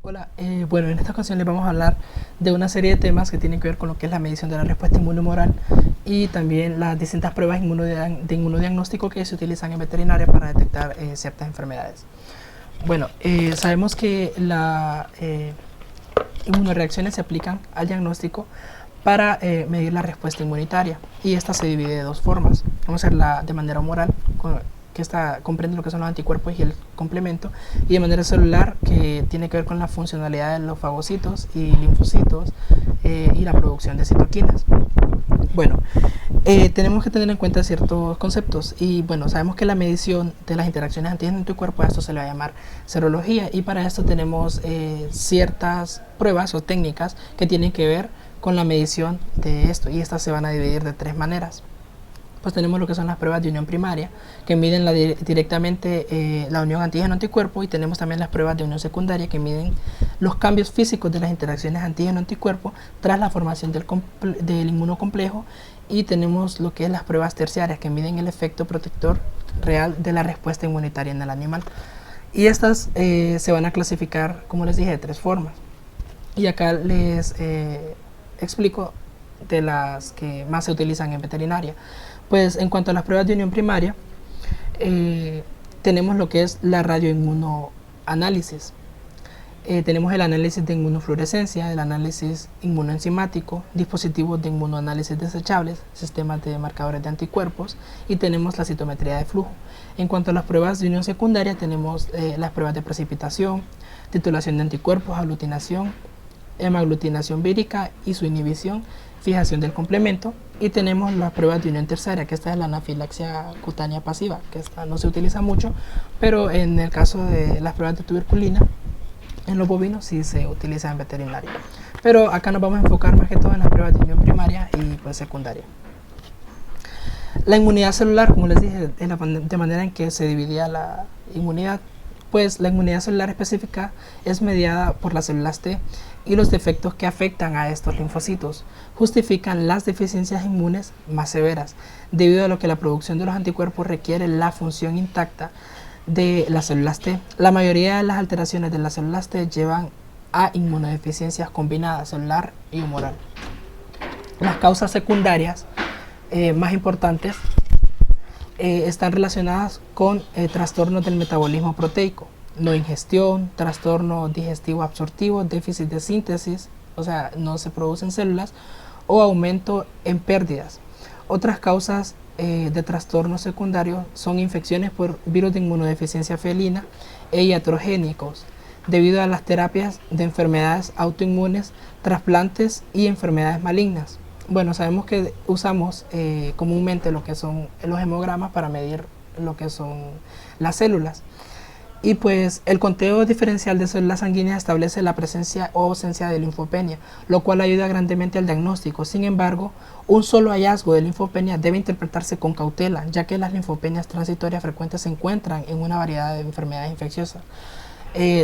Hola, bueno, en esta ocasión les vamos a hablar de una serie de temas que tienen que ver con lo que es la medición de la respuesta inmunohumoral y también las distintas pruebas de inmunodiagnóstico que se utilizan en veterinaria para detectar ciertas enfermedades. Bueno, sabemos que las inmunoreacciones se aplican al diagnóstico para medir la respuesta inmunitaria, y esta se divide de dos formas. Vamos a hacerla de manera humoral, que comprende lo que son los anticuerpos y el complemento, y de manera celular, que tiene que ver con la funcionalidad de los fagocitos y linfocitos y la producción de citoquinas. Bueno, tenemos que tener en cuenta ciertos conceptos, y bueno, sabemos que la medición de las interacciones antígeno-anticuerpo, a esto se le va a llamar serología, y para esto tenemos ciertas pruebas o técnicas que tienen que ver con la medición de esto, y estas se van a dividir de tres maneras. Pues tenemos lo que son las pruebas de unión primaria, que miden directamente la unión antígeno-anticuerpo, y tenemos también las pruebas de unión secundaria, que miden los cambios físicos de las interacciones antígeno-anticuerpo tras la formación del inmunocomplejo, y tenemos lo que es las pruebas terciarias, que miden el efecto protector real de la respuesta inmunitaria en el animal. Y estas se van a clasificar, como les dije, de tres formas. Y acá les explico de las que más se utilizan en veterinaria. Pues en cuanto a las pruebas de unión primaria, tenemos lo que es la radioinmunoanálisis. Tenemos el análisis de inmunofluorescencia, el análisis inmunoenzimático, dispositivos de inmunoanálisis desechables, sistemas de marcadores de anticuerpos, y tenemos la citometría de flujo. En cuanto a las pruebas de unión secundaria, tenemos las pruebas de precipitación, titulación de anticuerpos, aglutinación, hemaglutinación vírica y su inhibición, fijación del complemento, y tenemos las pruebas de unión terciaria, que esta es la anafilaxia cutánea pasiva, que esta no se utiliza mucho, pero en el caso de las pruebas de tuberculina en los bovinos sí se utiliza en veterinaria. Pero acá nos vamos a enfocar más que todo en las pruebas de unión primaria y pues secundaria. La inmunidad celular, como les dije, de manera en que se dividía la inmunidad, pues la inmunidad celular específica es mediada por las células T, y los defectos que afectan a estos linfocitos justifican las deficiencias inmunes más severas, debido a lo que la producción de los anticuerpos requiere la función intacta de las células T. La mayoría de las alteraciones de las células T llevan a inmunodeficiencias combinadas, celular y humoral. Las causas secundarias más importantes están relacionadas con trastornos del metabolismo proteico, no ingestión, trastorno digestivo absortivo, déficit de síntesis, o sea, no se producen células, o aumento en pérdidas. Otras causas de trastornos secundarios son infecciones por virus de inmunodeficiencia felina e iatrogénicos, debido a las terapias de enfermedades autoinmunes, trasplantes y enfermedades malignas. Bueno, sabemos que usamos comúnmente lo que son los hemogramas para medir lo que son las células. Y pues el conteo diferencial de células sanguíneas establece la presencia o ausencia de linfopenia, lo cual ayuda grandemente al diagnóstico. Sin embargo, un solo hallazgo de linfopenia debe interpretarse con cautela, ya que las linfopenias transitorias frecuentes se encuentran en una variedad de enfermedades infecciosas.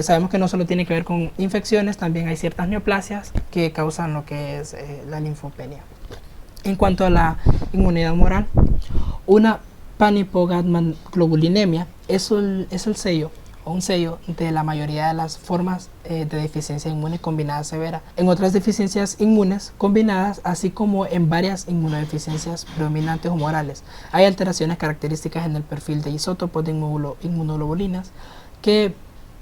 Sabemos que no solo tiene que ver con infecciones, también hay ciertas neoplasias que causan lo que es la linfopenia. En cuanto a la inmunidad humoral, una panhipogatmaglobulinemia es el sello o un sello de la mayoría de las formas de deficiencia inmune combinada severa. En otras deficiencias inmunes combinadas, así como en varias inmunodeficiencias predominantes humorales, hay alteraciones características en el perfil de isótopos de inmunoglobulinas que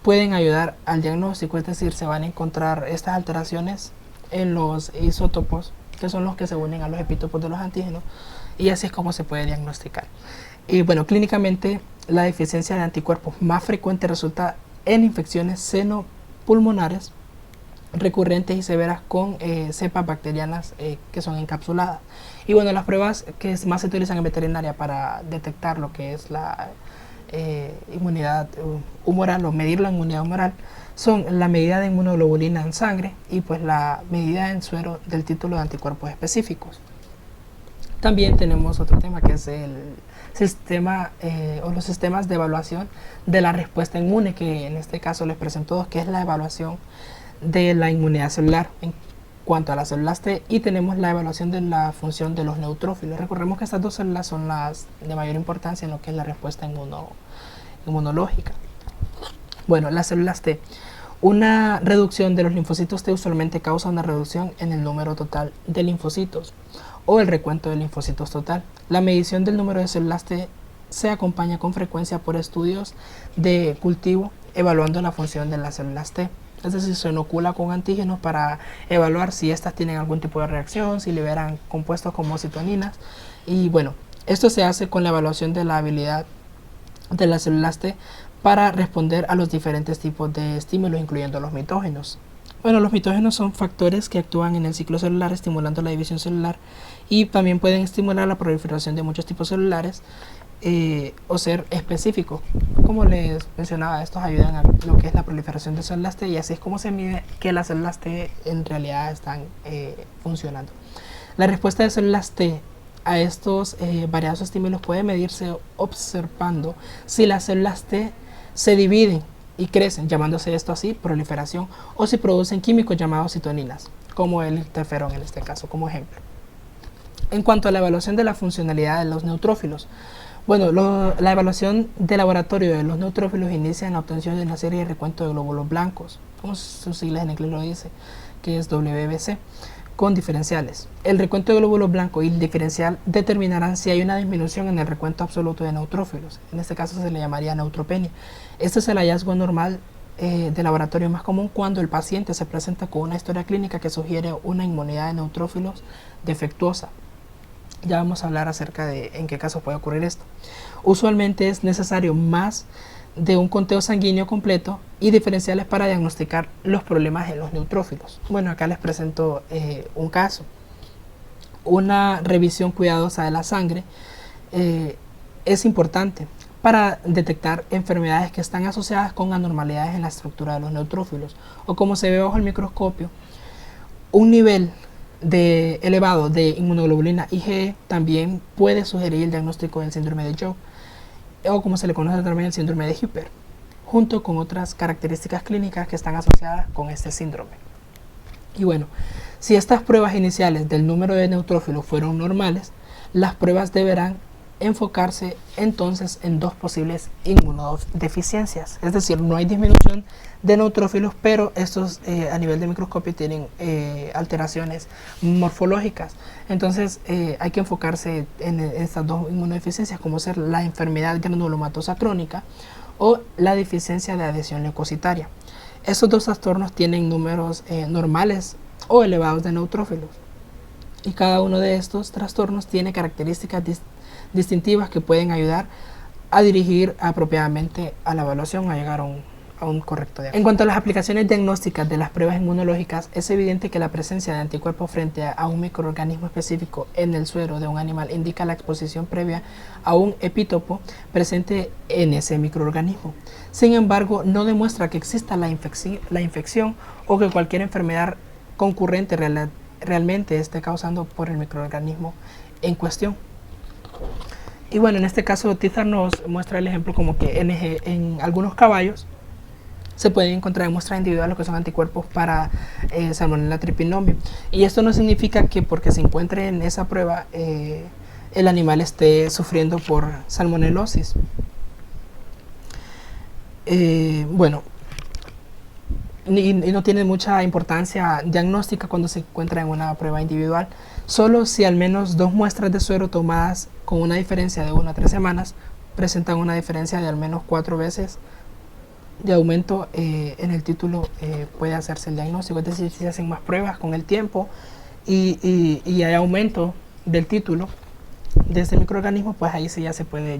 pueden ayudar al diagnóstico, es decir, se van a encontrar estas alteraciones en los isótopos, que son los que se unen a los epitopos de los antígenos, y así es como se puede diagnosticar. Y bueno, clínicamente la deficiencia de anticuerpos más frecuente resulta en infecciones senopulmonares recurrentes y severas con cepas bacterianas que son encapsuladas. Y bueno, las pruebas que más se utilizan en veterinaria para detectar lo que es la inmunidad humoral o medir la inmunidad humoral son la medida de inmunoglobulina en sangre y pues la medida en suero del título de anticuerpos específicos. También tenemos otro tema que es el sistema o los sistemas de evaluación de la respuesta inmune, que en este caso les presento dos, que es la evaluación de la inmunidad celular en cuanto a las células T, y tenemos la evaluación de la función de los neutrófilos. Recordemos que estas dos células son las de mayor importancia en lo que es la respuesta inmunológica. Bueno, las células T. Una reducción de los linfocitos T usualmente causa una reducción en el número total de linfocitos o el recuento de linfocitos total. La medición del número de células T se acompaña con frecuencia por estudios de cultivo evaluando la función de las células T. Es decir, se inocula con antígenos para evaluar si estas tienen algún tipo de reacción, si liberan compuestos como citoninas. Y bueno, esto se hace con la evaluación de la habilidad de las células T para responder a los diferentes tipos de estímulos, incluyendo los mitógenos. Bueno, los mitógenos son factores que actúan en el ciclo celular estimulando la división celular y también pueden estimular la proliferación de muchos tipos celulares o ser específicos. Como les mencionaba, estos ayudan a lo que es la proliferación de células T y así es como se mide que las células T en realidad están funcionando. La respuesta de células T a estos variados estímulos puede medirse observando si las células T se dividen y crecen, llamándose esto así proliferación, o si producen químicos llamados citoninas, como el interferón en este caso, como ejemplo. En cuanto a la evaluación de la funcionalidad de los neutrófilos, bueno, la evaluación de laboratorio de los neutrófilos inicia en la obtención de una serie de recuento de glóbulos blancos, como sus siglas en inglés lo dice, que es WBC, con diferenciales. El recuento de glóbulos blancos y el diferencial determinarán si hay una disminución en el recuento absoluto de neutrófilos. En este caso se le llamaría neutropenia. Este es el hallazgo normal de laboratorio más común cuando el paciente se presenta con una historia clínica que sugiere una inmunidad de neutrófilos defectuosa. Ya vamos a hablar acerca de en qué caso puede ocurrir esto. Usualmente es necesario más de un conteo sanguíneo completo y diferenciales para diagnosticar los problemas en los neutrófilos. Bueno, acá les presento un caso. Una revisión cuidadosa de la sangre es importante para detectar enfermedades que están asociadas con anormalidades en la estructura de los neutrófilos o, como se ve bajo el microscopio, un nivel elevado de inmunoglobulina IgE también puede sugerir el diagnóstico del síndrome de Joe, o como se le conoce también el síndrome de Hipper, junto con otras características clínicas que están asociadas con este síndrome. Y bueno, si estas pruebas iniciales del número de neutrófilos fueron normales, las pruebas deberán enfocarse entonces en dos posibles inmunodeficiencias. Es decir, no hay disminución de neutrófilos, pero estos a nivel de microscopio tienen alteraciones morfológicas. Entonces hay que enfocarse en estas dos inmunodeficiencias, como ser la enfermedad granulomatosa crónica o la deficiencia de adhesión leucocitaria. Estos dos trastornos tienen números normales o elevados de neutrófilos, y cada uno de estos trastornos tiene características distintivas que pueden ayudar a dirigir apropiadamente a la evaluación, a llegar a un correcto diagnóstico. En cuanto a las aplicaciones diagnósticas de las pruebas inmunológicas, es evidente que la presencia de anticuerpos frente a un microorganismo específico en el suero de un animal indica la exposición previa a un epítopo presente en ese microorganismo. Sin embargo, no demuestra que exista la infección o que cualquier enfermedad concurrente realmente esté causando por el microorganismo en cuestión. Y bueno, en este caso Tizard nos muestra el ejemplo como que en algunos caballos se pueden encontrar en muestras individuales lo que son anticuerpos para Salmonella tripinomio. Y esto no significa que porque se encuentre en esa prueba el animal esté sufriendo por salmonelosis. Bueno, y no tiene mucha importancia diagnóstica cuando se encuentra en una prueba individual. Solo si al menos 2 muestras de suero tomadas con una diferencia de 1 a 3 semanas presentan una diferencia de al menos 4 veces de aumento en el título, puede hacerse el diagnóstico. Es decir, si se hacen más pruebas con el tiempo y hay aumento del título de este microorganismo, pues ahí sí ya se puede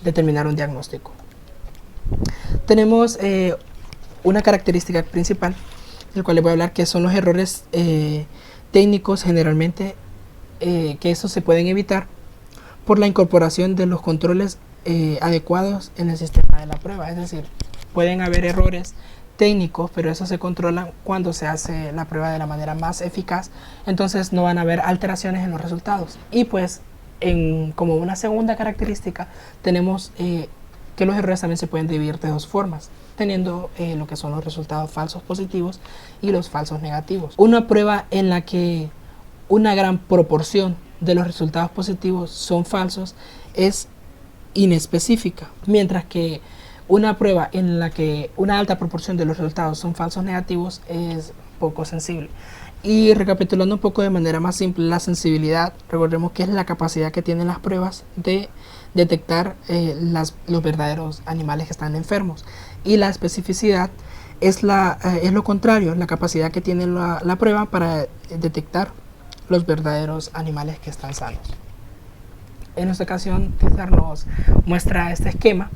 determinar un diagnóstico. Tenemos una característica principal, del cual les voy a hablar, que son los errores técnicos generalmente, que estos se pueden evitar por la incorporación de los controles adecuados en el sistema de la prueba. Es decir, pueden haber errores técnicos, pero eso se controla cuando se hace la prueba de la manera más eficaz, entonces no van a haber alteraciones en los resultados. Y pues como una segunda característica tenemos que los errores también se pueden dividir de 2 formas, teniendo lo que son los resultados falsos positivos y los falsos negativos. Una prueba en la que una gran proporción de los resultados positivos son falsos es inespecífica, mientras que Una prueba en la que una alta proporción de los resultados son falsos negativos es poco sensible. Y recapitulando un poco de manera más simple, la sensibilidad, recordemos que es la capacidad que tienen las pruebas de detectar los verdaderos animales que están enfermos. Y la especificidad es lo contrario, la capacidad que tiene la prueba para detectar los verdaderos animales que están sanos. En esta ocasión, César nos muestra este esquema,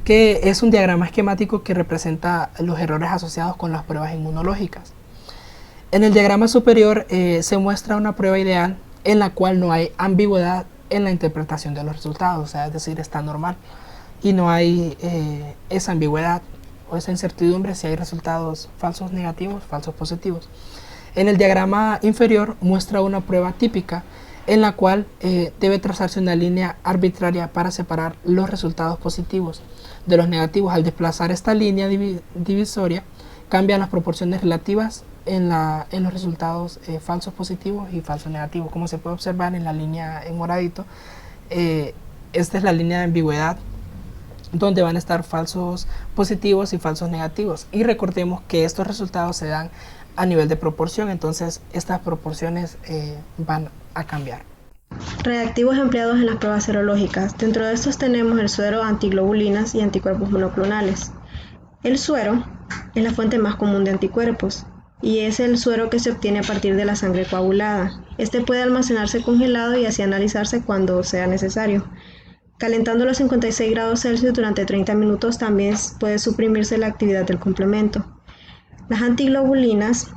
que es un diagrama esquemático que representa los errores asociados con las pruebas inmunológicas. En el diagrama superior se muestra una prueba ideal en la cual no hay ambigüedad en la interpretación de los resultados, o sea, es decir, está normal y no hay esa ambigüedad o esa incertidumbre si hay resultados falsos negativos, falsos positivos. En el diagrama inferior muestra una prueba típica en la cual debe trazarse una línea arbitraria para separar los resultados positivos de los negativos. Al desplazar esta línea divisoria, cambian las proporciones relativas en los resultados falsos positivos y falsos negativos. Como se puede observar en la línea en moradito, esta es la línea de ambigüedad donde van a estar falsos positivos y falsos negativos. Y recordemos que estos resultados se dan a nivel de proporción, entonces estas proporciones van a cambiar. Reactivos empleados en las pruebas serológicas. Dentro de estos tenemos el suero, antiglobulinas y anticuerpos monoclonales. El suero es la fuente más común de anticuerpos y es el suero que se obtiene a partir de la sangre coagulada. Este puede almacenarse congelado y así analizarse cuando sea necesario. Calentándolo a 56 grados Celsius durante 30 minutos también puede suprimirse la actividad del complemento. Las antiglobulinas,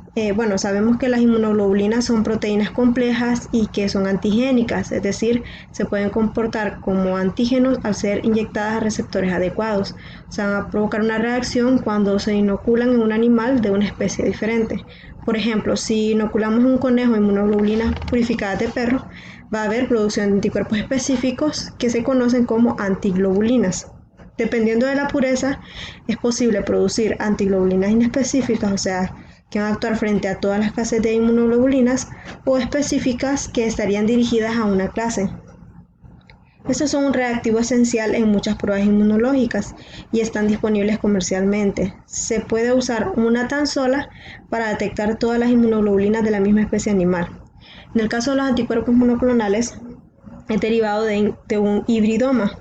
sabemos que las inmunoglobulinas son proteínas complejas y que son antigénicas, es decir, se pueden comportar como antígenos al ser inyectadas a receptores adecuados. O sea, van a provocar una reacción cuando se inoculan en un animal de una especie diferente. Por ejemplo, si inoculamos a un conejo inmunoglobulinas purificadas de perro, va a haber producción de anticuerpos específicos que se conocen como antiglobulinas. Dependiendo de la pureza, es posible producir antiglobulinas inespecíficas, o sea, que van a actuar frente a todas las clases de inmunoglobulinas, o específicas que estarían dirigidas a una clase. Estos son un reactivo esencial en muchas pruebas inmunológicas y están disponibles comercialmente. Se puede usar una tan sola para detectar todas las inmunoglobulinas de la misma especie animal. En el caso de los anticuerpos monoclonales, es derivado de un hibridoma,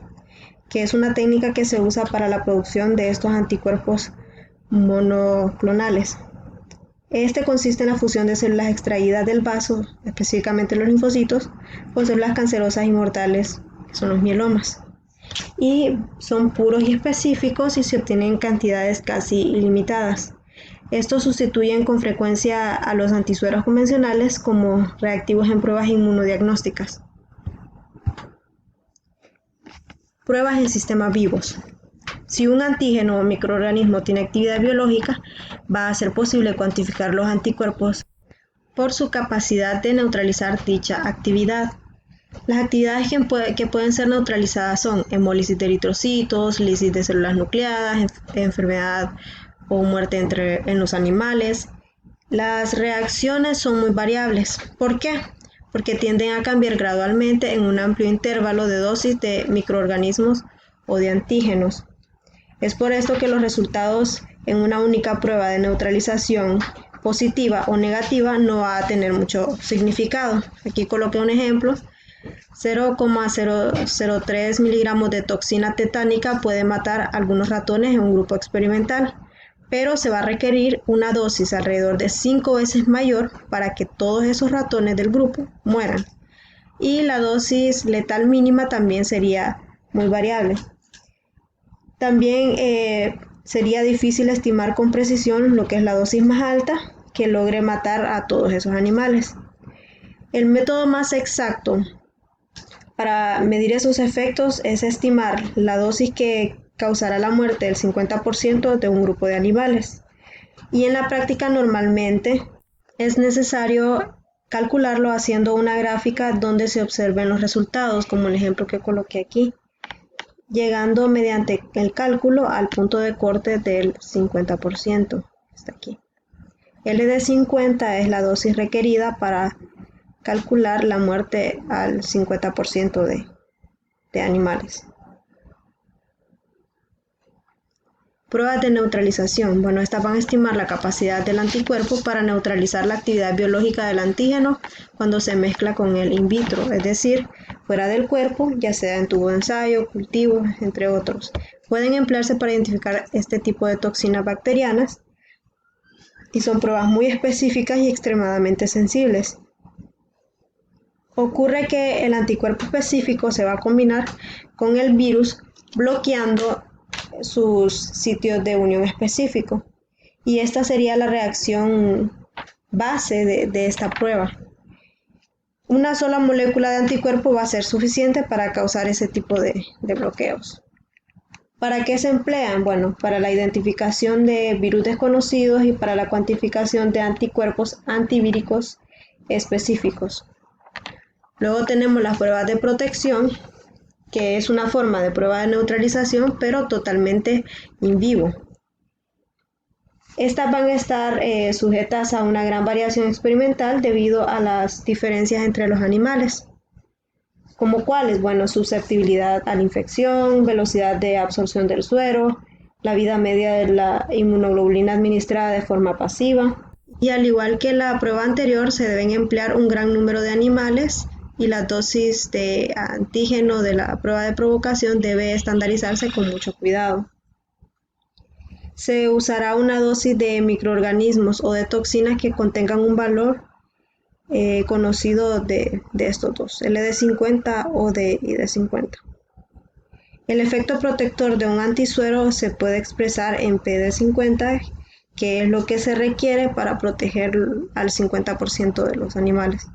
que es una técnica que se usa para la producción de estos anticuerpos monoclonales. Este consiste en la fusión de células extraídas del vaso, específicamente los linfocitos, con células cancerosas y mortales, que son los mielomas. Y son puros y específicos y se obtienen en cantidades casi ilimitadas. Estos sustituyen con frecuencia a los antisueros convencionales como reactivos en pruebas inmunodiagnósticas. Pruebas en sistemas vivos. Si un antígeno o microorganismo tiene actividad biológica, va a ser posible cuantificar los anticuerpos por su capacidad de neutralizar dicha actividad. Las actividades que pueden ser neutralizadas son hemólisis de eritrocitos, lisis de células nucleadas, enfermedad o muerte en los animales. Las reacciones son muy variables. ¿Por qué? Porque tienden a cambiar gradualmente en un amplio intervalo de dosis de microorganismos o de antígenos. Es por esto que los resultados en una única prueba de neutralización positiva o negativa no va a tener mucho significado. Aquí coloqué un ejemplo. 0,003 miligramos de toxina tetánica puede matar a algunos ratones en un grupo experimental, pero se va a requerir una dosis alrededor de 5 veces mayor para que todos esos ratones del grupo mueran. Y la dosis letal mínima también sería muy variable. También sería difícil estimar con precisión lo que es la dosis más alta que logre matar a todos esos animales. El método más exacto para medir esos efectos es estimar la dosis que causará la muerte del 50% de un grupo de animales. Y en la práctica normalmente es necesario calcularlo haciendo una gráfica donde se observen los resultados, como el ejemplo que coloqué aquí, llegando mediante el cálculo al punto de corte del 50%. Está aquí. L de 50 es la dosis requerida para calcular la muerte al 50% de animales. Pruebas de neutralización. Bueno, estas van a estimar la capacidad del anticuerpo para neutralizar la actividad biológica del antígeno cuando se mezcla con el in vitro, es decir, fuera del cuerpo, ya sea en tubo de ensayo, cultivos, entre otros. Pueden emplearse para identificar este tipo de toxinas bacterianas y son pruebas muy específicas y extremadamente sensibles. Ocurre que el anticuerpo específico se va a combinar con el virus bloqueando sus sitios de unión específico y esta sería la reacción base de esta prueba. Una sola molécula de anticuerpo va a ser suficiente para causar ese tipo de bloqueos. ¿Para qué se emplean? Bueno, para la identificación de virus desconocidos y para la cuantificación de anticuerpos antivíricos específicos. Luego tenemos las pruebas de protección, que es una forma de prueba de neutralización, pero totalmente in vivo. Estas van a estar sujetas a una gran variación experimental debido a las diferencias entre los animales. ¿Como cuáles? Bueno, susceptibilidad a la infección, velocidad de absorción del suero, la vida media de la inmunoglobulina administrada de forma pasiva. Y al igual que la prueba anterior, se deben emplear un gran número de animales y la dosis de antígeno de la prueba de provocación debe estandarizarse con mucho cuidado. Se usará una dosis de microorganismos o de toxinas que contengan un valor conocido de estos dos, LD50 o de ID50. El efecto protector de un antisuero se puede expresar en PD50, que es lo que se requiere para proteger al 50% de los animales.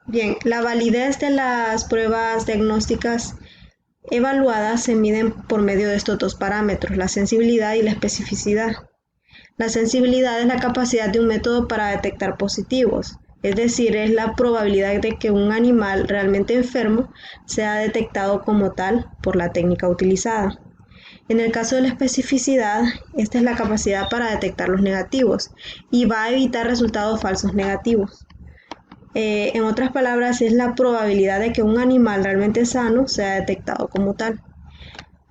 Bien, la validez de las pruebas diagnósticas evaluadas se miden por medio de estos dos parámetros, la sensibilidad y la especificidad. La sensibilidad es la capacidad de un método para detectar positivos, es decir, es la probabilidad de que un animal realmente enfermo sea detectado como tal por la técnica utilizada. En el caso de la especificidad, esta es la capacidad para detectar los negativos y va a evitar resultados falsos negativos. En otras palabras, es la probabilidad de que un animal realmente sano sea detectado como tal.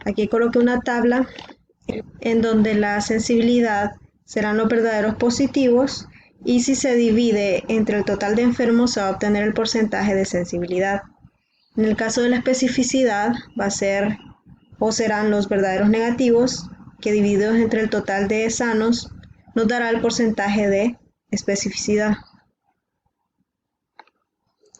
Aquí coloqué una tabla en donde la sensibilidad serán los verdaderos positivos y si se divide entre el total de enfermos se va a obtener el porcentaje de sensibilidad. En el caso de la especificidad va a ser o serán los verdaderos negativos que divididos entre el total de sanos nos dará el porcentaje de especificidad.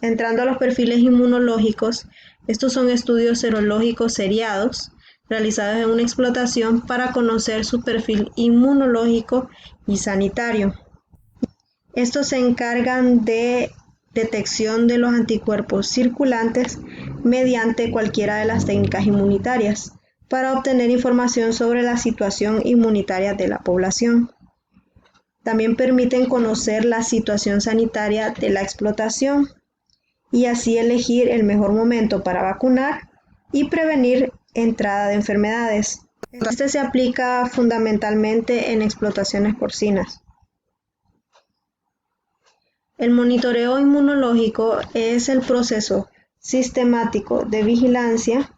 Entrando a los perfiles inmunológicos, estos son estudios serológicos seriados realizados en una explotación para conocer su perfil inmunológico y sanitario. Estos se encargan de detección de los anticuerpos circulantes mediante cualquiera de las técnicas inmunitarias para obtener información sobre la situación inmunitaria de la población. También permiten conocer la situación sanitaria de la explotación y así elegir el mejor momento para vacunar y prevenir entrada de enfermedades. Este se aplica fundamentalmente en explotaciones porcinas. El monitoreo inmunológico es el proceso sistemático de vigilancia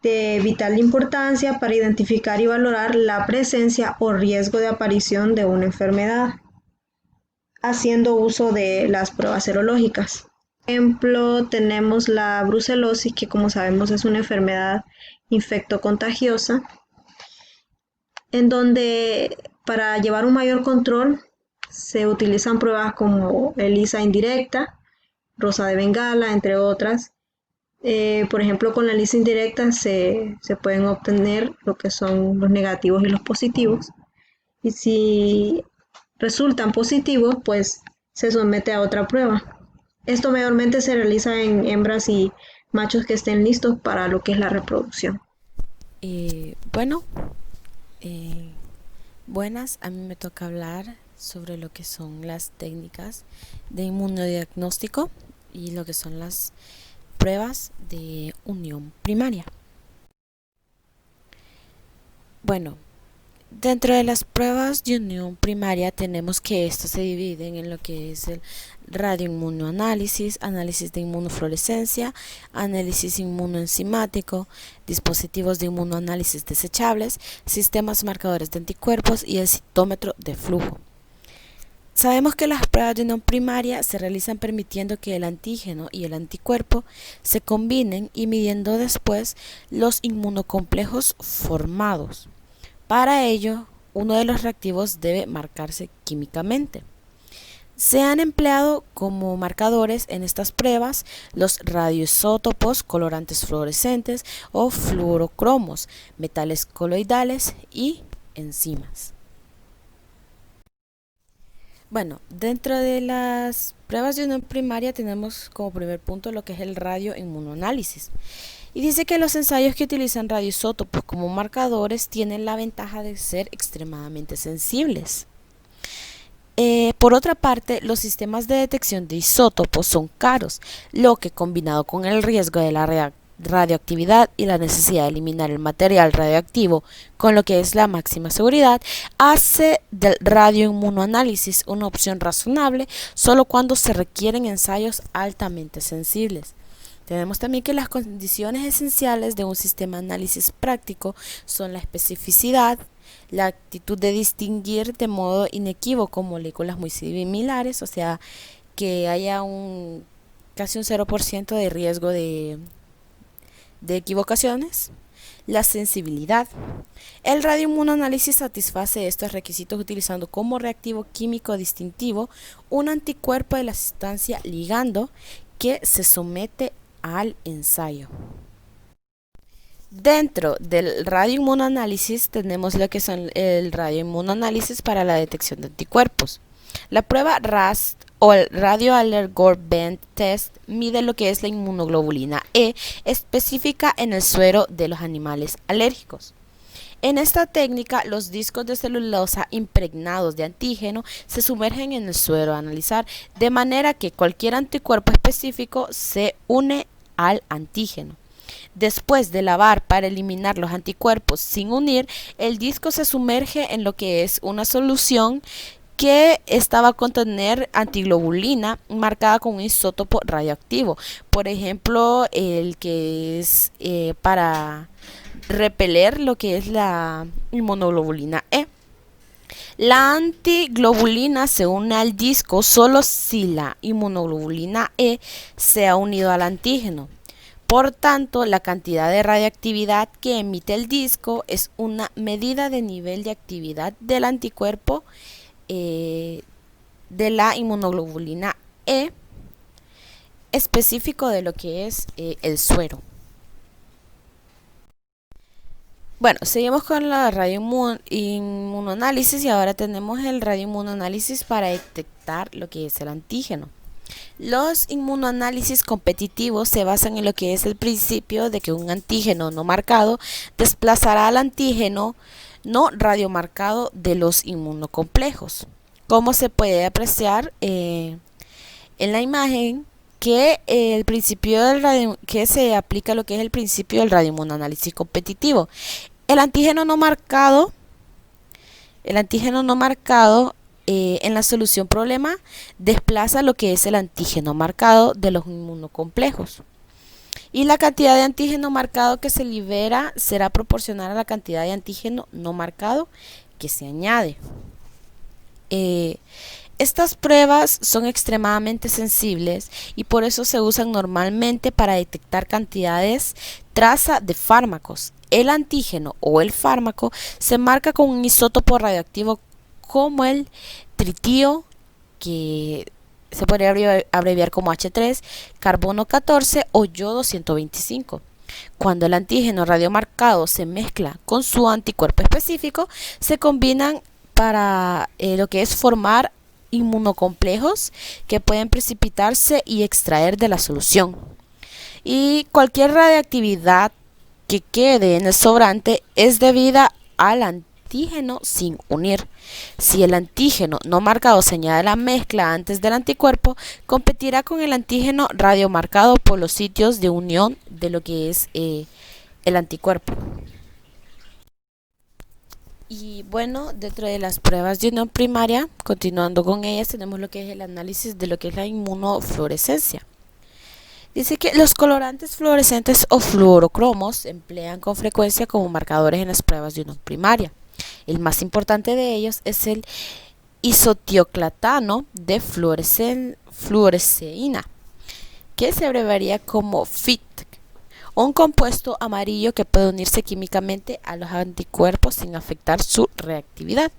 de vital importancia para identificar y valorar la presencia o riesgo de aparición de una enfermedad, haciendo uso de las pruebas serológicas. Por ejemplo, tenemos la brucelosis, que como sabemos es una enfermedad infectocontagiosa, en donde para llevar un mayor control se utilizan pruebas como ELISA indirecta, Rosa de Bengala, entre otras. Por ejemplo, con la ELISA indirecta se pueden obtener lo que son los negativos y los positivos. Y si resultan positivos, pues se somete a otra prueba. Esto mayormente se realiza en hembras y machos que estén listos para lo que es la reproducción. Bueno, buenas, a mí me toca hablar sobre lo que son las técnicas de inmunodiagnóstico y lo que son las pruebas de unión primaria. Bueno, Dentro de las pruebas de unión primaria tenemos que estos se dividen en lo que es el radioinmunoanálisis, análisis de inmunofluorescencia, análisis inmunoenzimático, dispositivos de inmunoanálisis desechables, sistemas marcadores de anticuerpos y el citómetro de flujo. Sabemos que las pruebas de unión primaria se realizan permitiendo que el antígeno y el anticuerpo se combinen y midiendo después los inmunocomplejos formados. Para ello, uno de los reactivos debe marcarse químicamente. Se han empleado como marcadores en estas pruebas los radioisótopos, colorantes fluorescentes o fluorocromos, metales coloidales y enzimas. Bueno, dentro de las pruebas de unión primaria tenemos como primer punto lo que es el radioinmunoanálisis. Y dice que los ensayos que utilizan radioisótopos como marcadores tienen la ventaja de ser extremadamente sensibles. Por otra parte, los sistemas de detección de isótopos son caros, lo que combinado con el riesgo de la radioactividad y la necesidad de eliminar el material radioactivo con lo que es la máxima seguridad, hace del radioinmunoanálisis una opción razonable solo cuando se requieren ensayos altamente sensibles. Tenemos también que las condiciones esenciales de un sistema de análisis práctico son la especificidad, la actitud de distinguir de modo inequívoco moléculas muy similares, o sea, que haya casi un 0% de riesgo de equivocaciones, la sensibilidad. El radioinmunoanálisis satisface estos requisitos utilizando como reactivo químico distintivo un anticuerpo de la sustancia ligando que se somete al ensayo. Dentro del radioinmunoanálisis tenemos lo que son el radioinmunoanálisis para la detección de anticuerpos. La prueba RAST o el Radio Alert Gore Band Test mide lo que es la inmunoglobulina E específica en el suero de los animales alérgicos. En esta técnica, los discos de celulosa impregnados de antígeno se sumergen en el suero a analizar, de manera que cualquier anticuerpo específico se une al antígeno. Después de lavar para eliminar los anticuerpos sin unir, el disco se sumerge en lo que es una solución que estaba a contener antiglobulina marcada con un isótopo radioactivo. Por ejemplo, el que es para repeler lo que es la inmunoglobulina E. La antiglobulina se une al disco solo si la inmunoglobulina E se ha unido al antígeno. Por tanto, la cantidad de radioactividad que emite el disco es una medida de nivel de actividad del anticuerpo de la inmunoglobulina E específico de lo que es el suero. Bueno, seguimos con la radioinmunoanálisis y ahora tenemos el radioinmunoanálisis para detectar lo que es el antígeno. Los inmunoanálisis competitivos se basan en lo que es el principio de que un antígeno no marcado desplazará al antígeno no radiomarcado de los inmunocomplejos. Como se puede apreciar en la imagen, que el principio que se aplica lo que es el principio del radioinmunoanálisis competitivo. El antígeno no marcado en la solución problema desplaza lo que es el antígeno marcado de los inmunocomplejos. Y la cantidad de antígeno marcado que se libera será proporcional a la cantidad de antígeno no marcado que se añade. Estas pruebas son extremadamente sensibles y por eso se usan normalmente para detectar cantidades traza de fármacos. El antígeno o el fármaco se marca con un isótopo radioactivo como el tritio, que se podría abreviar como H3, carbono 14 o yodo 125. Cuando el antígeno radiomarcado se mezcla con su anticuerpo específico, se combinan para lo que es formar inmunocomplejos que pueden precipitarse y extraer de la solución. Y cualquier radioactividad que quede en el sobrante es debida al antígeno sin unir. Si el antígeno no marcado se añade a la mezcla antes del anticuerpo, competirá con el antígeno radiomarcado por los sitios de unión de lo que es el anticuerpo. Y bueno, dentro de las pruebas de unión primaria, continuando con ellas, tenemos lo que es el análisis de lo que es la inmunofluorescencia. Dice que los colorantes fluorescentes o fluorocromos se emplean con frecuencia como marcadores en las pruebas de unión primaria. El más importante de ellos es el isotioclatano de fluoresceína, que se abreviaría como FIT, un compuesto amarillo que puede unirse químicamente a los anticuerpos sin afectar su reactividad.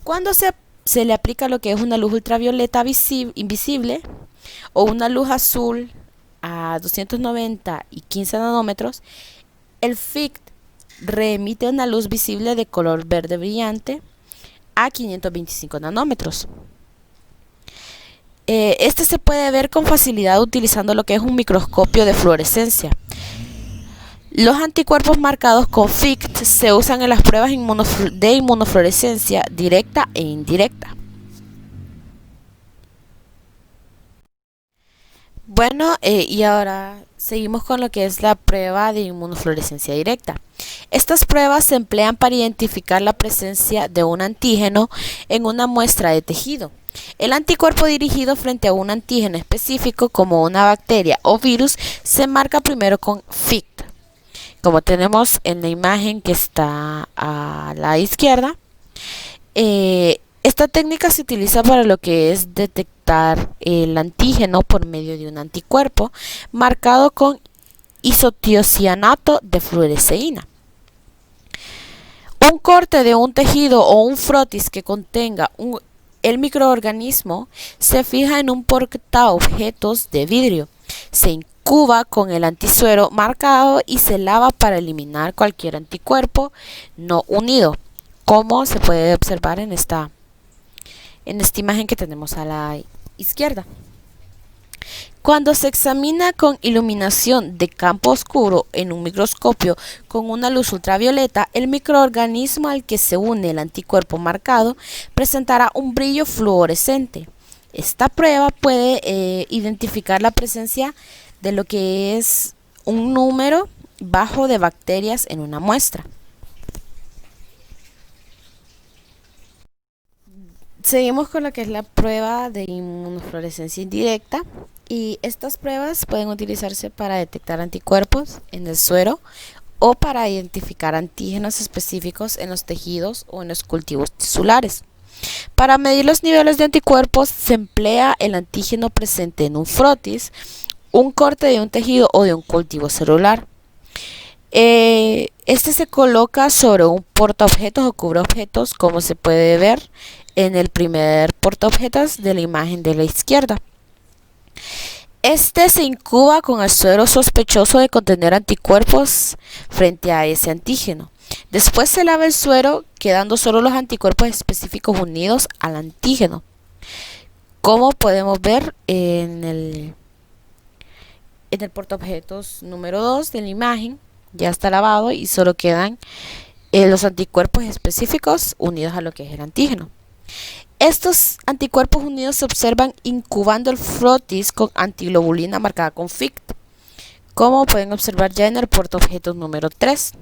Cuando se le aplica lo que es una luz ultravioleta invisible o una luz azul a 290 y 15 nanómetros, el FIT reemite una luz visible de color verde brillante a 525 nanómetros. Este se puede ver con facilidad utilizando lo que es un microscopio de fluorescencia. Los anticuerpos marcados con FIT se usan en las pruebas de inmunofluorescencia directa e indirecta. Bueno, y ahora seguimos con lo que es la prueba de inmunofluorescencia directa. Estas pruebas se emplean para identificar la presencia de un antígeno en una muestra de tejido. El anticuerpo dirigido frente a un antígeno específico, como una bacteria o virus, se marca primero con FIT, como tenemos en la imagen que está a la izquierda. Esta técnica se utiliza para lo que es detectar el antígeno por medio de un anticuerpo marcado con isotiocianato de fluoresceína. Un corte de un tejido o un frotis que contenga el microorganismo se fija en un portaobjetos de vidrio, se incuba con el antisuero marcado y se lava para eliminar cualquier anticuerpo no unido, como se puede observar en esta imagen que tenemos a la izquierda. Cuando se examina con iluminación de campo oscuro en un microscopio con una luz ultravioleta, el microorganismo al que se une el anticuerpo marcado presentará un brillo fluorescente. Esta prueba puede identificar la presencia de lo que es un número bajo de bacterias en una muestra. Seguimos con lo que es la prueba de inmunofluorescencia indirecta, y estas pruebas pueden utilizarse para detectar anticuerpos en el suero o para identificar antígenos específicos en los tejidos o en los cultivos tisulares. Para medir los niveles de anticuerpos se emplea el antígeno presente en un frotis, un corte de un tejido o de un cultivo celular. Este se coloca sobre un portaobjetos o cubreobjetos, como se puede ver en el primer portaobjetos de la imagen de la izquierda. Este se incuba con el suero sospechoso de contener anticuerpos frente a ese antígeno. Después se lava el suero, quedando solo los anticuerpos específicos unidos al antígeno. Como podemos ver en el portaobjetos número 2 de la imagen, ya está lavado y solo quedan los anticuerpos específicos unidos a lo que es el antígeno. Estos anticuerpos unidos se observan incubando el frotis con antiglobulina marcada con FIT, como pueden observar ya en el portaobjetos número 3.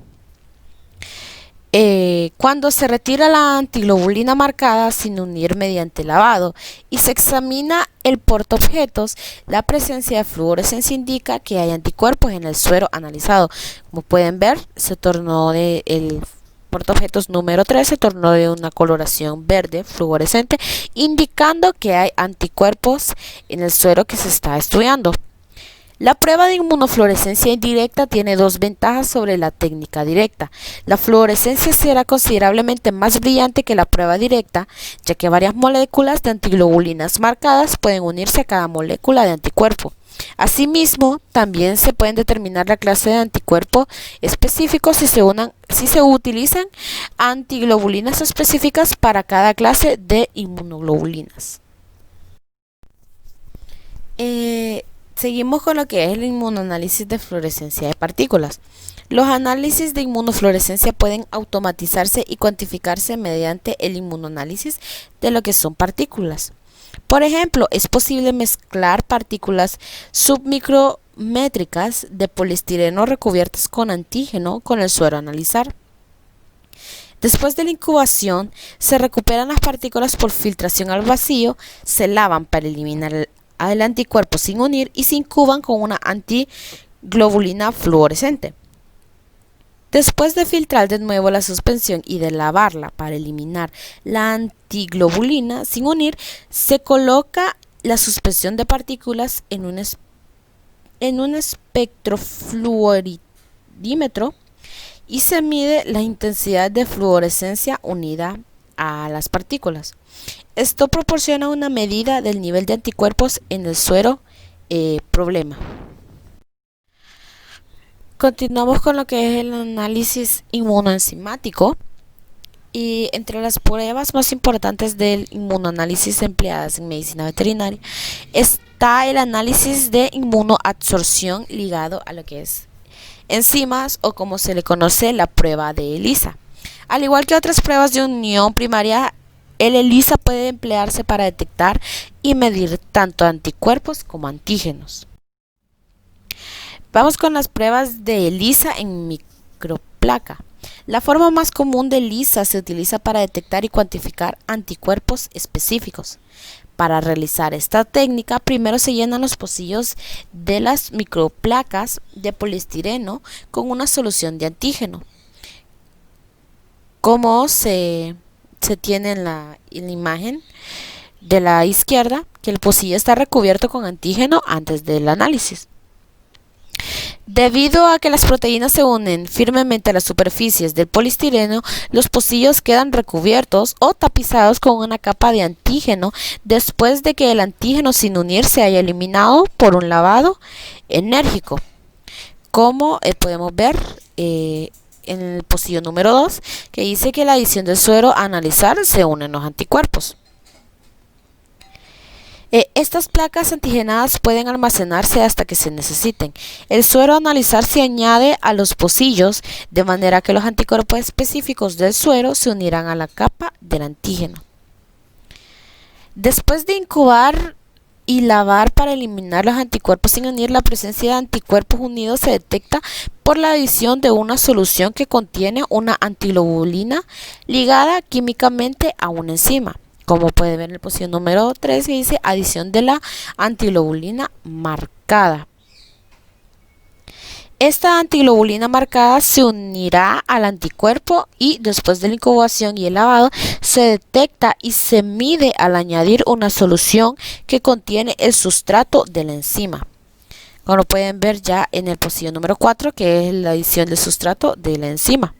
Cuando se retira la antiglobulina marcada sin unir mediante lavado y se examina el portaobjetos, la presencia de fluorescencia indica que hay anticuerpos en el suero analizado. Como pueden ver, se tornó el portaobjetos número 3 se tornó de una coloración verde fluorescente, indicando que hay anticuerpos en el suero que se está estudiando. La prueba de inmunofluorescencia indirecta tiene dos ventajas sobre la técnica directa. La fluorescencia será considerablemente más brillante que la prueba directa, ya que varias moléculas de antiglobulinas marcadas pueden unirse a cada molécula de anticuerpo. Asimismo, también se pueden determinar la clase de anticuerpo específico si se utilizan antiglobulinas específicas para cada clase de inmunoglobulinas. Seguimos con lo que es el inmunoanálisis de fluorescencia de partículas. Los análisis de inmunofluorescencia pueden automatizarse y cuantificarse mediante el inmunoanálisis de lo que son partículas. Por ejemplo, es posible mezclar partículas submicrométricas de poliestireno recubiertas con antígeno con el suero a analizar. Después de la incubación, se recuperan las partículas por filtración al vacío, se lavan para eliminar el anticuerpo sin unir y se incuban con una antiglobulina fluorescente. Después de filtrar de nuevo la suspensión y de lavarla para eliminar la antiglobulina sin unir, se coloca la suspensión de partículas en un espectrofluoridímetro y se mide la intensidad de fluorescencia unida a las partículas. Esto proporciona una medida del nivel de anticuerpos en el suero problema. Continuamos con lo que es el análisis inmunoenzimático. Y entre las pruebas más importantes del inmunoanálisis empleadas en medicina veterinaria está el análisis de inmunoabsorción ligado a lo que es enzimas o como se le conoce la prueba de ELISA. Al igual que otras pruebas de unión primaria, el ELISA puede emplearse para detectar y medir tanto anticuerpos como antígenos. Vamos con las pruebas de ELISA en microplaca. La forma más común de ELISA se utiliza para detectar y cuantificar anticuerpos específicos. Para realizar esta técnica, primero se llenan los pocillos de las microplacas de poliestireno con una solución de antígeno. Como se tiene en la imagen de la izquierda, que el pocillo está recubierto con antígeno antes del análisis. Debido a que las proteínas se unen firmemente a las superficies del poliestireno, los pocillos quedan recubiertos o tapizados con una capa de antígeno después de que el antígeno sin unir se haya eliminado por un lavado enérgico. Como podemos ver en el pocillo número 2, que dice que la adición del suero a analizar se unen los anticuerpos. Estas placas antigenadas pueden almacenarse hasta que se necesiten. El suero a analizar se añade a los pocillos de manera que los anticuerpos específicos del suero se unirán a la capa del antígeno. Después de incubar y lavar para eliminar los anticuerpos sin unir, la presencia de anticuerpos unidos se detecta por la adición de una solución que contiene una antiglobulina ligada químicamente a una enzima. Como puede ver en el pocillo número 3 que dice adición de la antiglobulina marcada. Esta antiglobulina marcada se unirá al anticuerpo y después de la incubación y el lavado se detecta y se mide al añadir una solución que contiene el sustrato de la enzima. Como lo pueden ver ya en el pocillo número 4, que es la adición del sustrato de la enzima.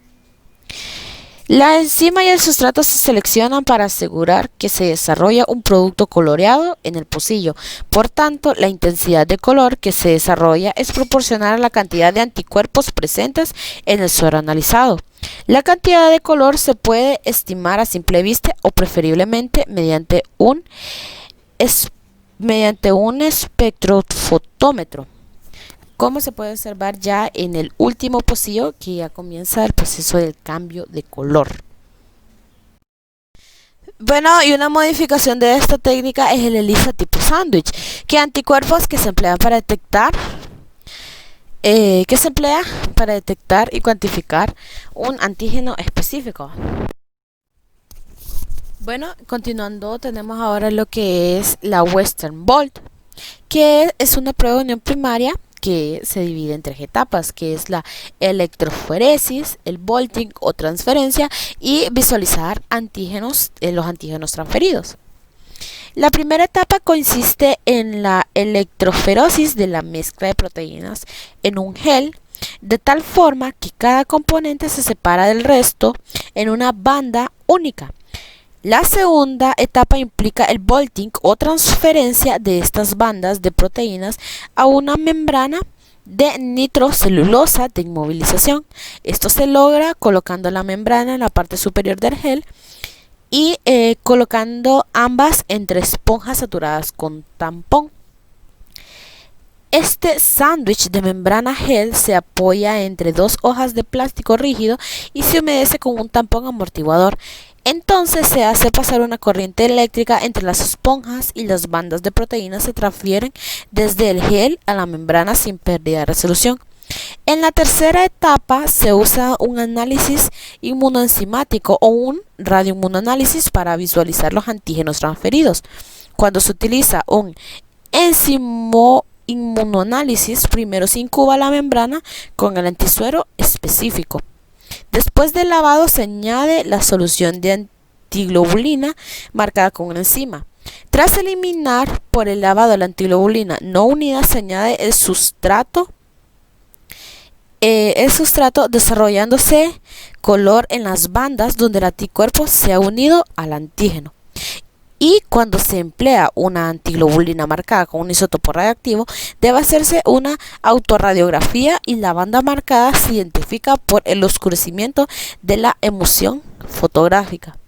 La enzima y el sustrato se seleccionan para asegurar que se desarrolla un producto coloreado en el pocillo. Por tanto, la intensidad de color que se desarrolla es proporcional a la cantidad de anticuerpos presentes en el suero analizado. La cantidad de color se puede estimar a simple vista o preferiblemente mediante un espectrofotómetro, como se puede observar ya en el último pocillo, que ya comienza el proceso del cambio de color. Bueno, y una modificación de esta técnica es el ELISA tipo sándwich, que anticuerpos que se emplean para detectar y cuantificar un antígeno específico. Bueno, continuando, tenemos ahora lo que es la Western blot, que es una prueba de unión primaria que se divide en 3 etapas, que es la electroforesis, el bolting o transferencia y visualizar antígenos, los antígenos transferidos. La primera etapa consiste en la electroforesis de la mezcla de proteínas en un gel, de tal forma que cada componente se separa del resto en una banda única. La segunda etapa implica el bolting o transferencia de estas bandas de proteínas a una membrana de nitrocelulosa de inmovilización. Esto se logra colocando la membrana en la parte superior del gel y colocando ambas entre esponjas saturadas con tampón. Este sándwich de membrana gel se apoya entre 2 hojas de plástico rígido y se humedece con un tampón amortiguador. Entonces se hace pasar una corriente eléctrica entre las esponjas y las bandas de proteínas se transfieren desde el gel a la membrana sin pérdida de resolución. En la tercera etapa se usa un análisis inmunoenzimático o un radioinmunoanálisis para visualizar los antígenos transferidos. Cuando se utiliza un enzimo inmunoanálisis, primero se incuba la membrana con el antisuero específico. Después del lavado se añade la solución de antiglobulina marcada con una enzima. Tras eliminar por el lavado la antiglobulina no unida, se añade el sustrato desarrollándose color en las bandas donde el anticuerpo se ha unido al antígeno. Y cuando se emplea una antiglobulina marcada con un isótopo radioactivo, debe hacerse una autorradiografía y la banda marcada se identifica por el oscurecimiento de la emisión fotográfica.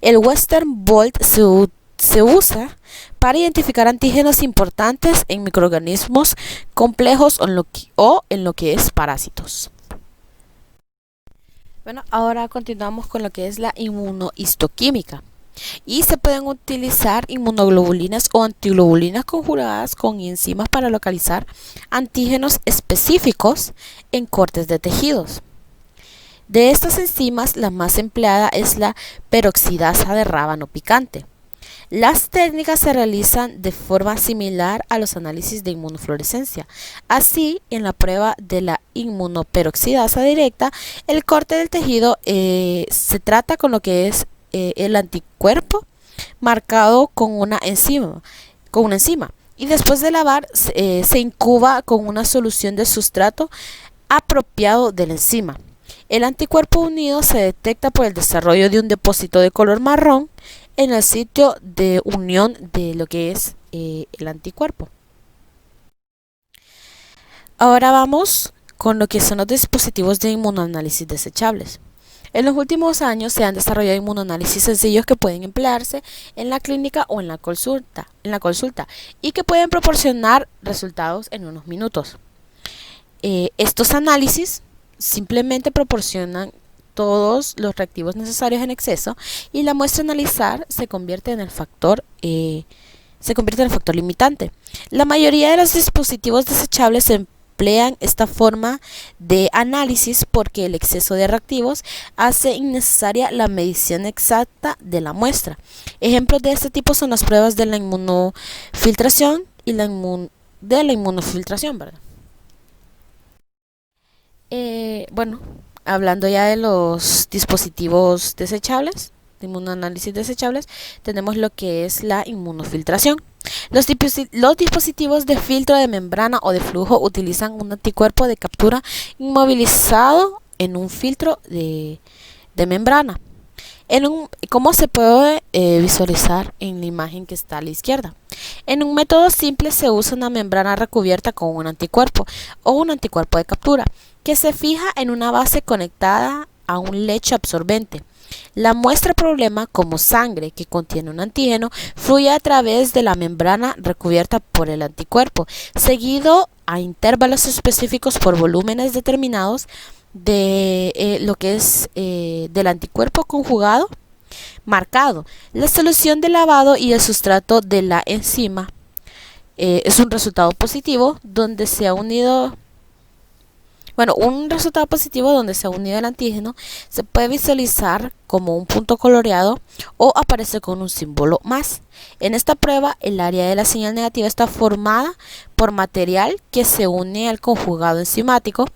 El Western blot se usa para identificar antígenos importantes en microorganismos complejos o en lo que es parásitos. Bueno, ahora continuamos con lo que es la inmunohistoquímica. Y se pueden utilizar inmunoglobulinas o antiglobulinas conjugadas con enzimas para localizar antígenos específicos en cortes de tejidos. De estas enzimas, la más empleada es la peroxidasa de rábano picante. Las técnicas se realizan de forma similar a los análisis de inmunofluorescencia. Así, en la prueba de la inmunoperoxidasa directa, el corte del tejido se trata con lo que es el anticuerpo marcado con una enzima, y después de lavar se incuba con una solución de sustrato apropiado de la enzima. El anticuerpo unido se detecta por el desarrollo de un depósito de color marrón en el sitio de unión de lo que es el anticuerpo. Ahora vamos con lo que son los dispositivos de inmunoanálisis desechables. En los últimos años se han desarrollado inmunoanálisis sencillos que pueden emplearse en la clínica o en la consulta y que pueden proporcionar resultados en unos minutos. Estos análisis simplemente proporcionan todos los reactivos necesarios en exceso y la muestra a analizar se convierte en el factor limitante. La mayoría de los dispositivos desechables emplean esta forma de análisis porque el exceso de reactivos hace innecesaria la medición exacta de la muestra. Ejemplos de este tipo son las pruebas de la inmunofiltración y de la inmunofiltración, ¿verdad? Bueno, hablando ya de los dispositivos desechables, de inmunoanálisis desechables, tenemos lo que es la inmunofiltración. Los dispositivos de filtro de membrana o de flujo utilizan un anticuerpo de captura inmovilizado en un filtro de membrana. ¿Cómo se puede visualizar en la imagen que está a la izquierda? En un método simple se usa una membrana recubierta con un anticuerpo o un anticuerpo de captura que se fija en una base conectada a un lecho absorbente. La muestra problema, como sangre que contiene un antígeno, fluye a través de la membrana recubierta por el anticuerpo, seguido a intervalos específicos por volúmenes determinados de lo que es del anticuerpo conjugado marcado. La solución de lavado y el sustrato de la enzima es un resultado positivo donde se ha unido. Un resultado positivo donde se ha unido el antígeno se puede visualizar como un punto coloreado o aparece con un símbolo más. En esta prueba, el área de la señal negativa está formada por material que se une al conjugado enzimático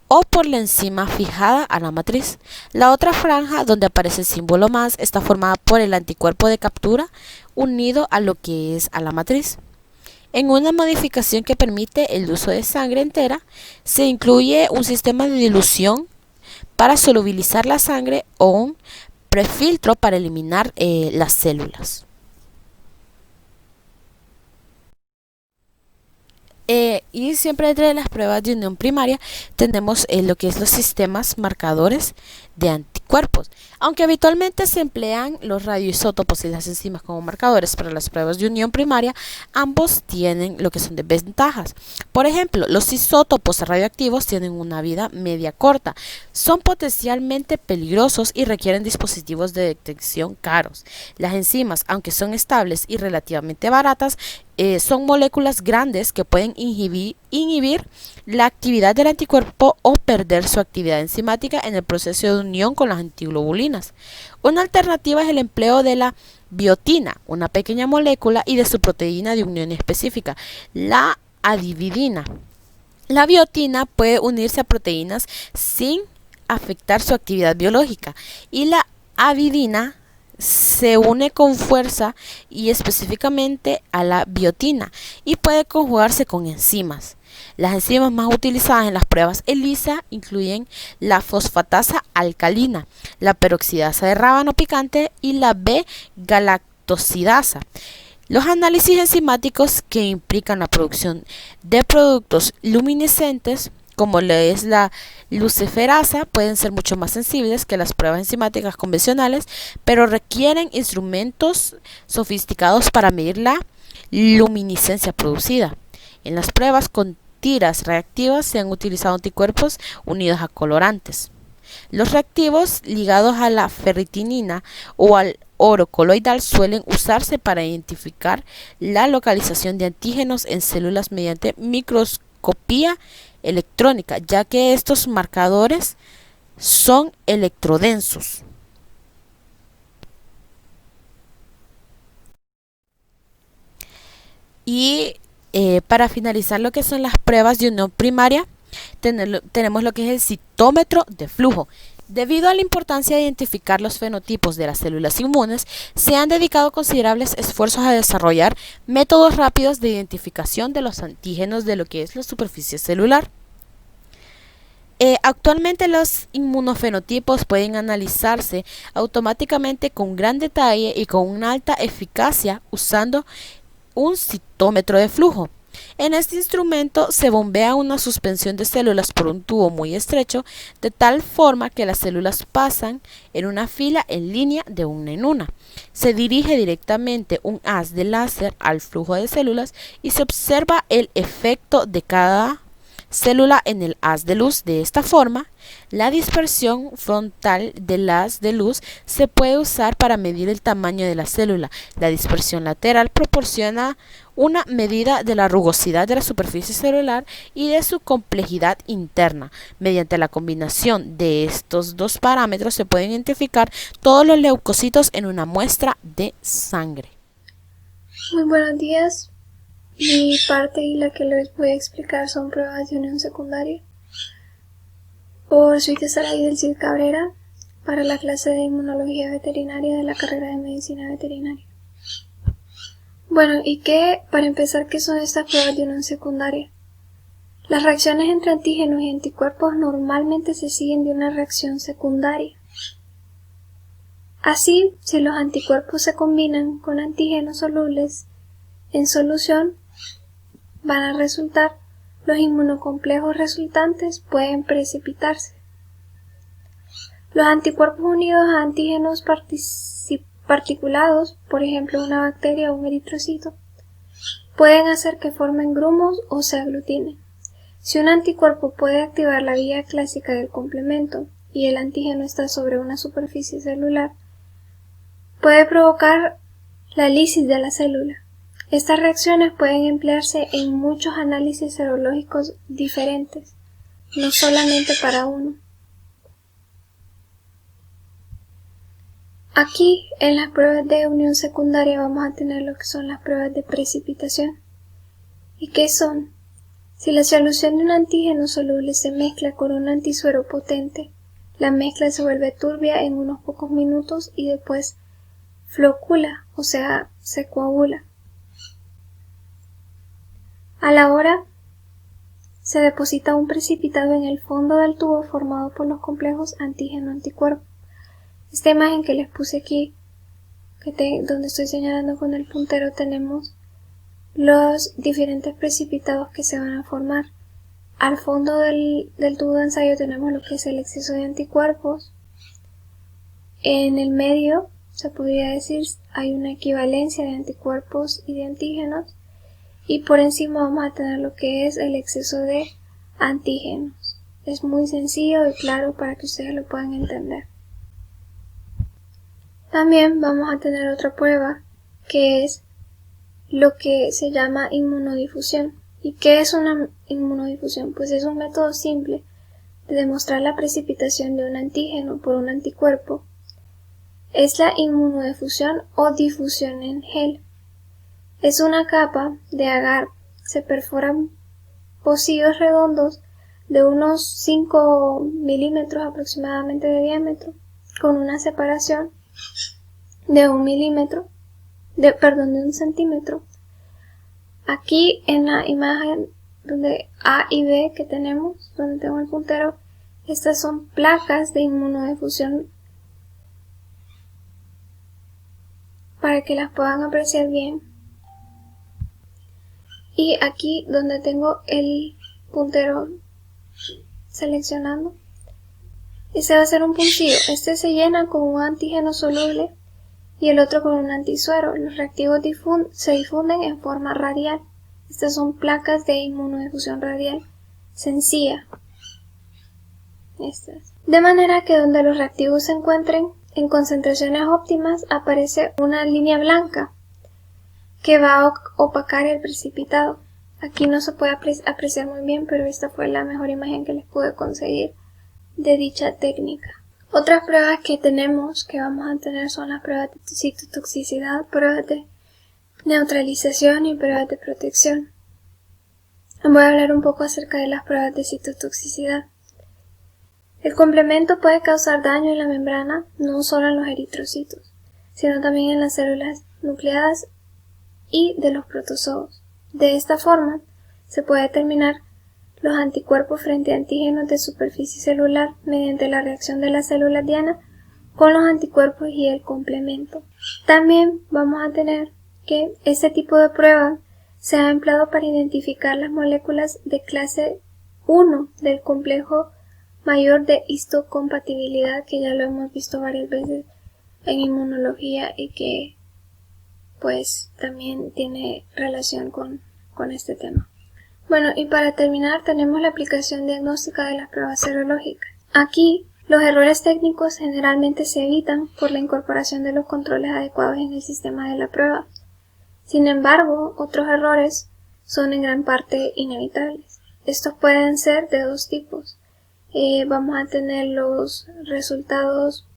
o por la enzima fijada a la matriz. La otra franja, donde aparece el símbolo más, está formada por el anticuerpo de captura unido a lo que es a la matriz. En una modificación que permite el uso de sangre entera, se incluye un sistema de dilución para solubilizar la sangre o un prefiltro para eliminar las células. Y siempre entre las pruebas de unión primaria tenemos lo que es los sistemas marcadores de anticuerpos. Aunque habitualmente se emplean los radioisótopos y las enzimas como marcadores para las pruebas de unión primaria, ambos tienen lo que son desventajas. Por ejemplo, los isótopos radioactivos tienen una vida media corta, son potencialmente peligrosos y requieren dispositivos de detección caros. Las enzimas, aunque son estables y relativamente baratas, son moléculas grandes que pueden inhibir la actividad del anticuerpo o perder su actividad enzimática en el proceso de unión con las antiglobulinas. Una alternativa es el empleo de la biotina, una pequeña molécula, y de su proteína de unión específica, la adividina. La biotina puede unirse a proteínas sin afectar su actividad biológica, y la avidina se une con fuerza y específicamente a la biotina y puede conjugarse con enzimas. Las enzimas más utilizadas en las pruebas ELISA incluyen la fosfatasa alcalina, la peroxidasa de rábano picante y la B-galactosidasa. Los análisis enzimáticos que implican la producción de productos luminiscentes, como lo es la luciferasa, pueden ser mucho más sensibles que las pruebas enzimáticas convencionales, pero requieren instrumentos sofisticados para medir la luminiscencia producida. En las pruebas con tiras reactivas se han utilizado anticuerpos unidos a colorantes. Los reactivos ligados a la ferritinina o al oro coloidal suelen usarse para identificar la localización de antígenos en células mediante microscopía electrónica, ya que estos marcadores son electrodensos. Y para finalizar lo que son las pruebas de unión primaria, tenemos lo que es el citómetro de flujo. Debido a la importancia de identificar los fenotipos de las células inmunes, se han dedicado considerables esfuerzos a desarrollar métodos rápidos de identificación de los antígenos de lo que es la superficie celular. Actualmente los inmunofenotipos pueden analizarse automáticamente con gran detalle y con una alta eficacia usando un citómetro de flujo. En este instrumento se bombea una suspensión de células por un tubo muy estrecho, de tal forma que las células pasan en una fila en línea de una en una. Se dirige directamente un haz de láser al flujo de células y se observa el efecto de cada célula en el haz de luz. De esta forma, la dispersión frontal del haz de luz se puede usar para medir el tamaño de la célula. La dispersión lateral proporciona una medida de la rugosidad de la superficie celular y de su complejidad interna. Mediante la combinación de estos dos parámetros se pueden identificar todos los leucocitos en una muestra de sangre. Muy buenos días. Mi parte y la que les voy a explicar son pruebas de unión secundaria. Soy Saray del Cid Cabrera para la clase de Inmunología Veterinaria de la carrera de Medicina Veterinaria. Bueno, para empezar, ¿qué son estas pruebas de unión secundaria? Las reacciones entre antígenos y anticuerpos normalmente se siguen de una reacción secundaria. Así, si los anticuerpos se combinan con antígenos solubles en solución, van a resultar, los inmunocomplejos resultantes pueden precipitarse. Los anticuerpos unidos a antígenos particulados, por ejemplo una bacteria o un eritrocito, pueden hacer que formen grumos o se aglutinen. Si un anticuerpo puede activar la vía clásica del complemento y el antígeno está sobre una superficie celular, puede provocar la lisis de la célula. Estas reacciones pueden emplearse en muchos análisis serológicos diferentes, no solamente para uno. Aquí, en las pruebas de unión secundaria, vamos a tener lo que son las pruebas de precipitación. ¿Y qué son? Si la solución de un antígeno soluble se mezcla con un antisuero potente, la mezcla se vuelve turbia en unos pocos minutos y después flocula, o sea, se coagula. A la hora, se deposita un precipitado en el fondo del tubo formado por los complejos antígeno-anticuerpo. Esta imagen que les puse aquí, donde estoy señalando con el puntero, tenemos los diferentes precipitados que se van a formar. Al fondo del tubo de ensayo tenemos lo que es el exceso de anticuerpos. En el medio, se podría decir, hay una equivalencia de anticuerpos y de antígenos. Y por encima vamos a tener lo que es el exceso de antígenos. Es muy sencillo y claro para que ustedes lo puedan entender. También vamos a tener otra prueba que es lo que se llama inmunodifusión. ¿Y qué es una inmunodifusión? Pues es un método simple de demostrar la precipitación de un antígeno por un anticuerpo. Es la inmunodifusión o difusión en gel. Es una capa de agar. Se perforan pocillos redondos de unos 5 milímetros aproximadamente de diámetro, con una separación de 1 centímetro. Aquí en la imagen donde A y B que tenemos, donde tengo el puntero, estas son placas de inmunodifusión para que las puedan apreciar bien. Y aquí donde tengo el puntero seleccionando, ese va a ser un puntillo. Este se llena con un antígeno soluble y el otro con un antisuero. Los reactivos se difunden en forma radial. Estas son placas de inmunodifusión radial sencilla. De manera que donde los reactivos se encuentren en concentraciones óptimas aparece una línea blanca que va a opacar el precipitado. Aquí no se puede apreciar muy bien, pero esta fue la mejor imagen que les pude conseguir de dicha técnica. Otras pruebas que vamos a tener son las pruebas de citotoxicidad, pruebas de neutralización y pruebas de protección. Voy a hablar un poco acerca de las pruebas de citotoxicidad. El complemento puede causar daño en la membrana, no solo en los eritrocitos, sino también en las células nucleadas y de los protozoos. De esta forma, se puede determinar los anticuerpos frente a antígenos de superficie celular mediante la reacción de las células diana con los anticuerpos y el complemento. También vamos a tener que este tipo de prueba se ha empleado para identificar las moléculas de clase 1 del complejo mayor de histocompatibilidad, que ya lo hemos visto varias veces en inmunología y que pues también tiene relación con este tema. Bueno, y para terminar tenemos la aplicación diagnóstica de las pruebas serológicas. Aquí los errores técnicos generalmente se evitan por la incorporación de los controles adecuados en el sistema de la prueba. Sin embargo, otros errores son en gran parte inevitables. Estos pueden ser de dos tipos. Vamos a tener los resultados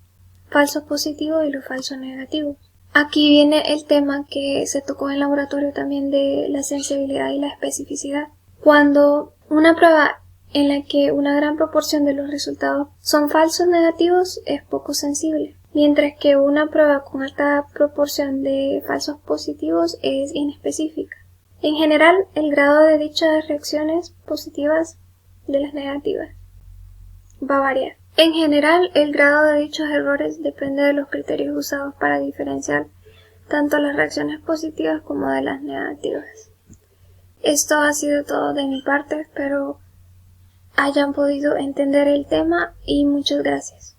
falsos positivos y los falsos negativos. Aquí viene el tema que se tocó en laboratorio también de la sensibilidad y la especificidad. Cuando una prueba en la que una gran proporción de los resultados son falsos negativos es poco sensible, mientras que una prueba con alta proporción de falsos positivos es inespecífica. En general, el grado de dichas reacciones positivas de las negativas va a variar. En general, el grado de dichos errores depende de los criterios usados para diferenciar tanto las reacciones positivas como de las negativas. Esto ha sido todo de mi parte, espero hayan podido entender el tema y muchas gracias.